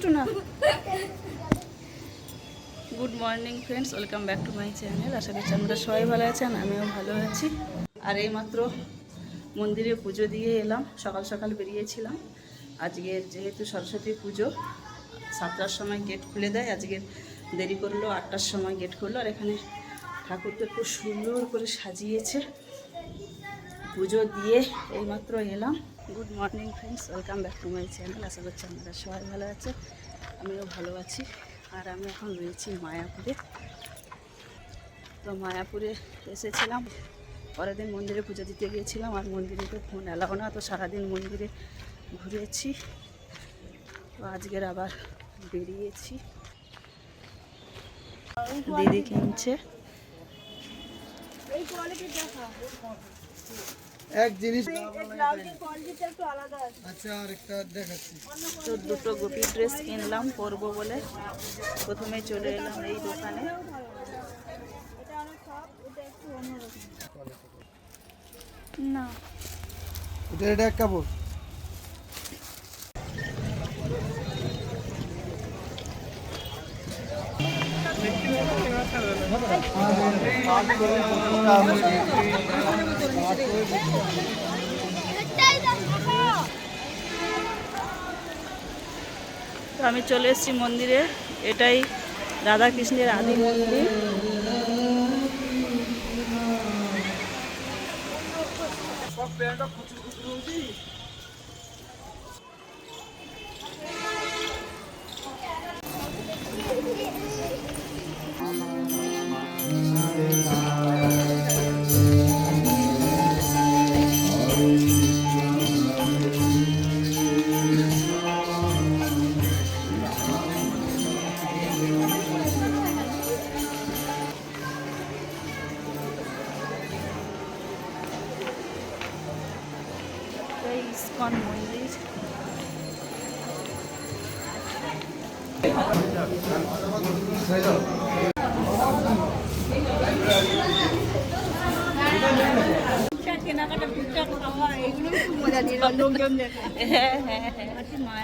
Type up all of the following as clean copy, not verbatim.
একটু না। Good morning friends, welcome back to my channel. আশা করছি আপনারা সবাই ভালো আছেন, আমিও ভালো আছি। আর এইমাত্র মন্দিরে পুজো দিয়ে এলাম, সকাল সকাল বেরিয়েছিলাম। আজকের যেহেতু সরস্বতী পুজো 7টার সময় গেট খুলে দেয়, আজকের দেরি করলো, 8টার সময় গেট খুললো। আর এখানে ঠাকুরকে খুব সুন্দর করে সাজিয়েছে। পুজো দিয়ে এইমাত্র এলাম। Good morning friends, welcome back to my channel. আশা করছি আপনারা সবাই ভালো আছে, আমিও ভালো আছি। আর আমি এখন রয়েছি মায়াপুরে। তো মায়াপুরে এসেছিলাম, পরের দিন মন্দিরে পুজো দিতে গিয়েছিলাম। আর মন্দিরে তো ফোন এলাও না, তো সারাদিন মন্দিরে ঘুরেছি। তো আজকের আবার বেরিয়েছি। দিদি কিনছে। এক জিনিস আচ্ছা, আরেকটা দেখাচ্ছি। তো দুটো গোপী ড্রেস কিনলাম পরবো বলে। প্রথমে চলে এলাম এই দোকানে। না, এটা এক কাপড়। তো আমি চলে এসেছি মন্দিরে। এটাই রাধাকৃষ্ণের আদি মন্দির। ইস্কন মন্দির।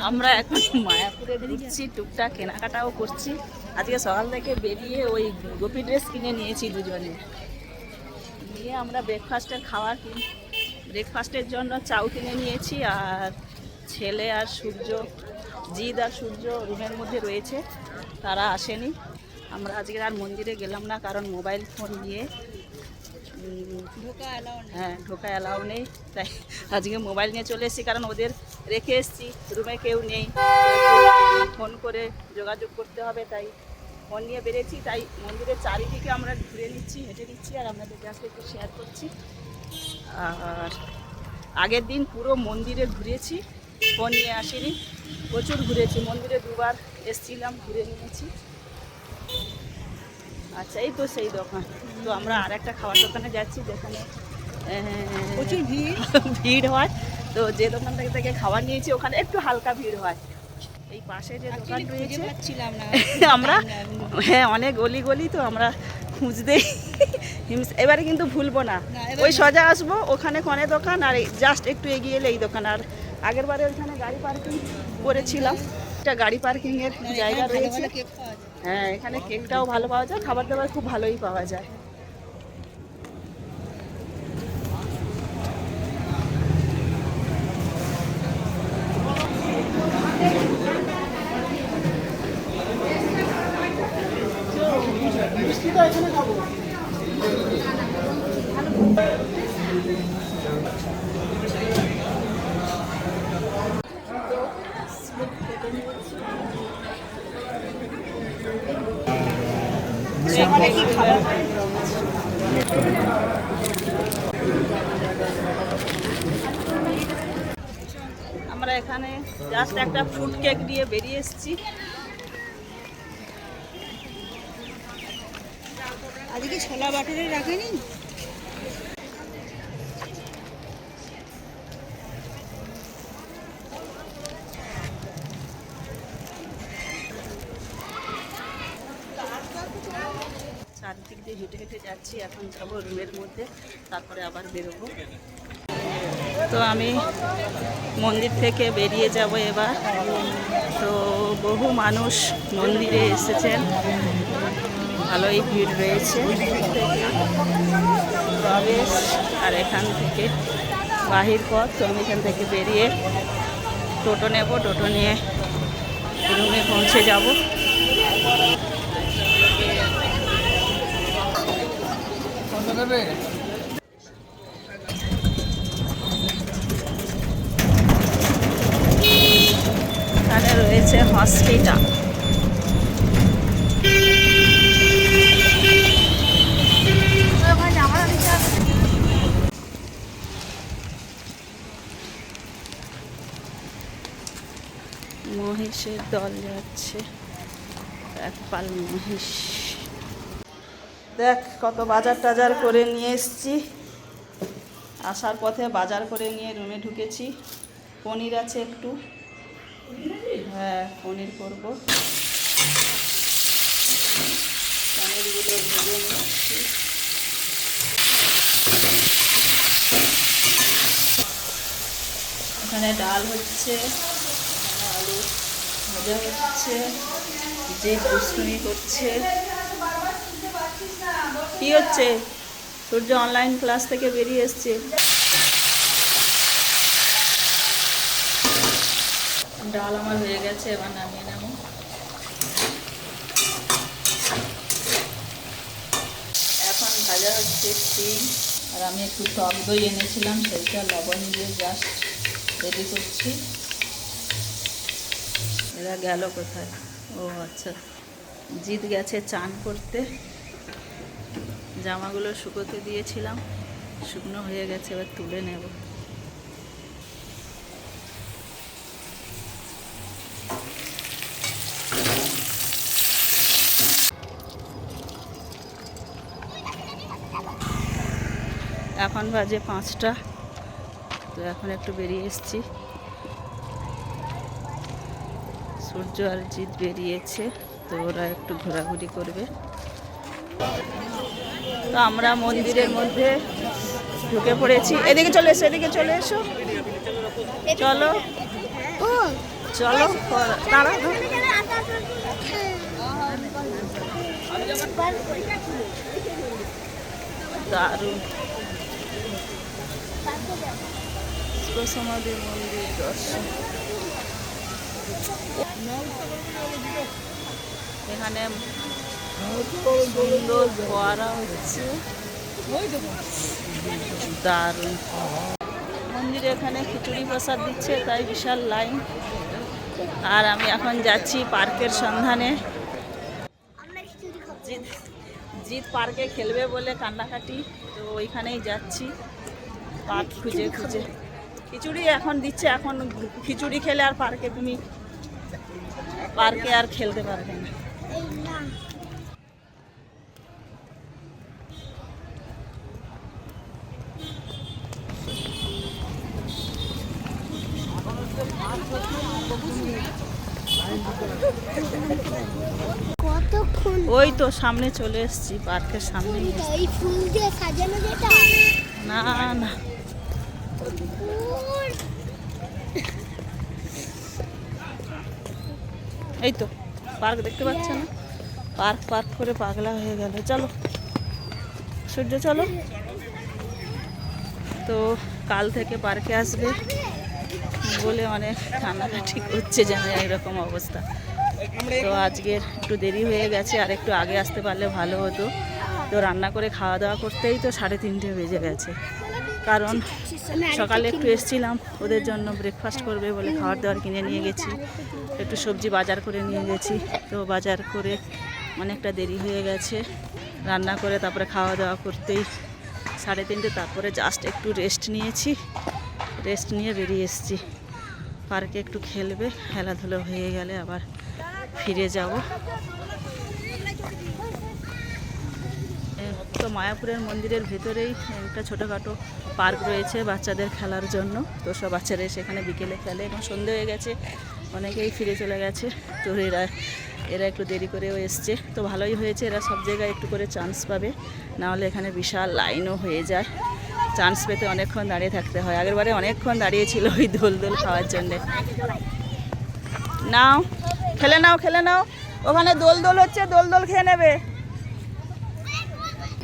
আমরা এখন মায়াপুরে ঘুরছি, টুকটাক কেনাকাটাও করছি। আজকে সকাল থেকে বেরিয়ে ওই গোপী ড্রেস কিনে নিয়েছি দুজনে। নিয়ে আমরা ব্রেকফাস্টের জন্য চাউ কিনে নিয়েছি। আর ছেলে আর সূর্য, জিদ আর সূর্য রুমের মধ্যে রয়েছে, তারা আসেনি। আমরা আজকে আর মন্দিরে গেলাম না, কারণ মোবাইল ফোন নিয়ে ঢোকা অ্যালাউ নেই। তাই আজকে মোবাইল নিয়ে চলে এসেছি, কারণ ওদের রেখে এসেছি, রুমে কেউ নেই, ফোন করে যোগাযোগ করতে হবে। তাই ফোন নিয়ে বেরিয়েছি। তাই মন্দিরের চারিদিকে আমরা ঘুরে নিচ্ছি, হেঁটে নিচ্ছি, আর আপনাদেরকে আজকে একটু শেয়ার করছি। আর আগের দিন পুরো মন্দিরে ঘুরেছি, ফোন নিয়ে আসিনি, প্রচুর ঘুরেছি। মন্দিরে দুবার এসেছিলাম, ঘুরে নিয়েছি। আচ্ছা, এই তো সেই দোকান। তো আমরা আর একটা খাবার দোকানে যাচ্ছি, যেখানে প্রচুর ভিড় হয়। তো যে দোকান থেকে খাবার নিয়েছি ওখানে একটু হালকা ভিড় হয়। এই পাশে যে দোকান রয়েছে আমরা, অনেক গলি তো আমরা খুঁজতেই এবারে কিন্তু ভুলবো না। ওই সোজা আসবো, ওখানে কনে দোকান, আর জাস্ট একটু এগিয়ে এলে এই দোকান। আর আগের বারে ওইখানে গাড়ি পার্কিং করেছিলাম, একটা গাড়ি পার্কিংয়ের জায়গা রয়েছে। হ্যাঁ, এখানে কেকটাও ভালো পাওয়া যায়, খাবার দাবার খুব ভালোই পাওয়া যায়। আমরা এখানে জাস্ট একটা ফ্রুট কেক দিয়ে বেরিয়ে এসেছি। আজকে ছোলা বাটারে রাখেনি। চারদিক দিয়ে হেঁটে হেঁটে যাচ্ছি। এখন যাবো রুমের মধ্যে, তারপরে আবার বেরোবো। তো আমি মন্দির থেকে বেরিয়ে যাব এবার। তো বহু মানুষ মন্দিরে এসেছেন, ভালোই ভিড় রয়েছে। প্রবেশ আর এখান থেকে বাহির পথ। তো আমি এখান থেকে বেরিয়ে টোটো নেব, টোটো নিয়ে রুমে পৌঁছে যাব। এখানে রয়েছে হসপিটাল। মহিষের দল যাচ্ছে, এক পাল মহিষ। দেখ কত বাজার টাজার করে নিয়ে এসছি। আসার পথে বাজার করে নিয়ে রুমে ঢুকেছি। পনির আছে একটু, হ্যাঁ পনির করবো। পনিরগুলো ভেজে নিচ্ছি। এখানে ডাল হচ্ছে, আলু ভাজা হচ্ছে, যে দুষ্টুমি করছে। কি হচ্ছে? সূর্য অনলাইন ক্লাস থেকে বেরিয়ে এসছে। ডাল আমার হয়ে গেছে, এবার নামিয়ে নেব। এখন ভাজা হচ্ছে ডিম, আর আমি একটু টক দই এনেছিলাম, সেইটা লবণ দিয়ে জাস্ট রেডি করছি। এরা গেল কোথায়? ও আচ্ছা, জিত গেছে চান করতে। জামাগুলো শুকোতে দিয়েছিলাম, শুকনো হয়ে গেছে, এবার তুলে নেব। এখন বাজে 5টা। তো এখন একটু বেরিয়ে এসেছি। সূর্য আর জিৎ বেরিয়েছে, তো ওরা একটু ঘোরাঘুরি করবে। তো আমরা মন্দিরের মধ্যে ঢুকে পড়েছি। এদিকে চলে এসো, এদিকে চলে এসো, চলো চলো। দারুণ সমাধি মন্দির দর্শন। এখানে সুন্দর ফোয়ারা হচ্ছে, দারুণ। মন্দিরে এখানে খিচুড়ি প্রসাদ দিচ্ছে, তাই বিশাল লাইন। আর আমি এখন যাচ্ছি পার্কের সন্ধানে। জিৎ পার্কে খেলবে বলে কান্নাকাটি, তো ওইখানেই যাচ্ছি পার্ক খুঁজে খুঁজে। খিচুড়ি এখন দিচ্ছে, এখন খিচুড়ি খেলে আর পার্কে আর খেলতে পারবে না। ওই তো সামনে চলে এসেছি, পার্কের সামনে। এই ফুল দিয়ে সাজানো যেটা? না না, এই তো পার্ক দেখতে পাচ্ছেন না? পার্ক পার্ক করে পাগলা হয়ে গেল। চলো সূর্য চলো। তো কাল থেকে পার্কে আসবে বলে অনেক কান্নাকাটি করছে, যেন এরকম অবস্থা। তো আজকের একটু দেরি হয়ে গেছে, আর একটু আগে আসতে পারলে ভালো হতো। তো রান্না করে খাওয়া দাওয়া করতেই তো 3:30 বেজে গেছে। কারণ সকালে একটু এসছিলাম, ওদের জন্য ব্রেকফাস্ট করবে বলে খাবার দাবার কিনে নিয়ে গেছি, একটু সবজি বাজার করে নিয়ে গেছি। তো বাজার করে অনেকটা দেরি হয়ে গেছে। রান্না করে তারপরে খাওয়া দাওয়া করতেই 3:30। তারপরে জাস্ট একটু রেস্ট নিয়েছি, রেস্ট নিয়ে বেরিয়ে এসেছি। পার্কে একটু খেলবে, খেলাধুলো হয়ে গেলে আবার ফিরে যাব। তো মায়াপুরের মন্দিরের ভেতরেই একটা ছোটোখাটো পার্ক রয়েছে বাচ্চাদের খেলার জন্য। তো সব বাচ্চারা সেখানে বিকেলে খেলে। এখন সন্ধে হয়ে গেছে, অনেকেই ফিরে চলে গেছে। তো এরা একটু দেরি করেও এসছে, তো ভালোই হয়েছে। এরা সব জায়গায় একটু করে চান্স পাবে, নাহলে এখানে বিশাল লাইনও হয়ে যায়। চান্স পেতে অনেকক্ষণ দাঁড়িয়ে থাকতে হয়। আগেরবারে অনেকক্ষণ দাঁড়িয়েছিল ওই দোল দোল খাওয়ার জন্যে। নাও খেলে নাও, খেলে নাও, ওখানে দোল দোল হচ্ছে, দোল দোল খেয়ে নেবে।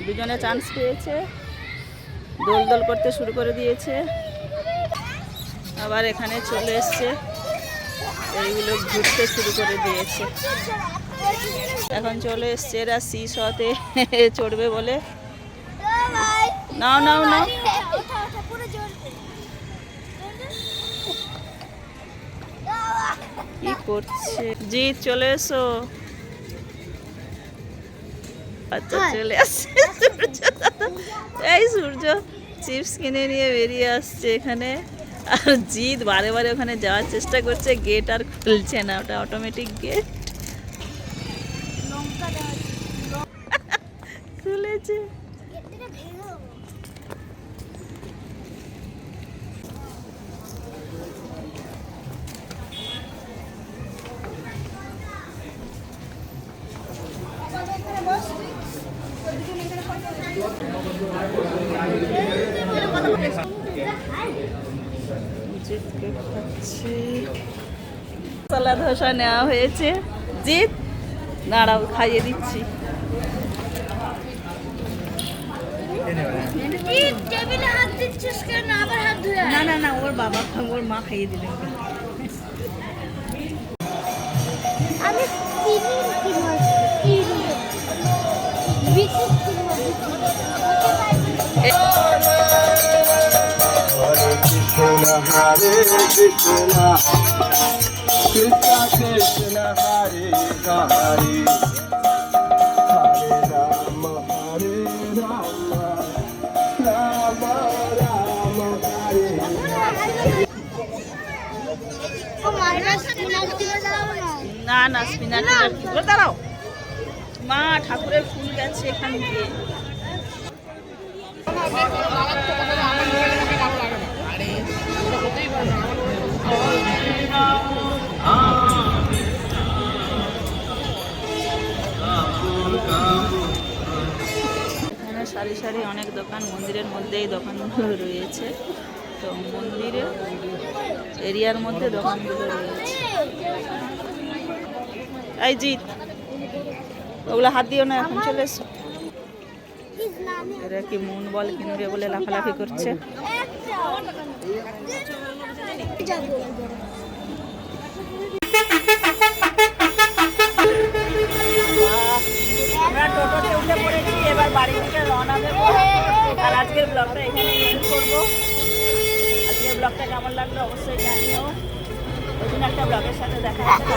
দুজনে চান্স পেয়েছে, দোল দোল করতে শুরু করে দিয়েছে। আবার এখানে চলে এসছে, এইগুলো ঘুরতে শুরু করে দিয়েছে। এখন চলে এসছে এরা সিসতে চড়বে বলে। নাও নাও নাও, কি করছে? জিৎ চলে এসো। আচ্ছা চলে আসছে সূর্য দাদা। এই সূর্য চিপস কিনে নিয়ে বেরিয়ে আসছে এখানে। আর জিৎ বারে বারে ওখানে যাওয়ার চেষ্টা করছে, গেট আর খুলছে না, ওটা অটোমেটিক গেট। খুলেছে। মশলা ধোসা নেওয়া হয়েছে। জিৎ দাঁড়াও, খাইয়ে দিচ্ছি। না না না, ওর বাবা ওর মা খাইয়ে দিলেন। আমি Hare Krishna, Krishna Krishna, Hare Hare, Hare Rama, Hare Rama, Rama Rama, Hare Hare. না না স্পিনাচ দাঁড়াও, মা ঠাকুরের ফুল গেছে এখান দিয়ে। এখানে সারি সারি অনেক দোকান, মন্দিরের মধ্যেই দোকানগুলো রয়েছে। তো মন্দিরের এরিয়ার মধ্যে দোকানগুলো রয়েছে। এই জিৎ ওগুলো হাত দিও না, এখন চলে এসো। এরা কি মন বল কিনবে বলে লাফালাফি করছে। আমরা টোটোতে উঠে পড়েছি, এবার বাড়ির দিকে রওনা দেবো। আর আজকের ব্লগটা এখানে এন্ড করবো। আজকের ব্লগটা কেমন লাগলো অবশ্যই জানিও। ওই দিন একটা ব্লগের সাথে দেখা হচ্ছে।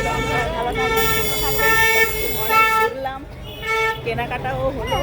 ভালো থাকবেন, সুস্থ থাকবেন। অনেক ঘুরলাম, কেনাকাটাও হলো।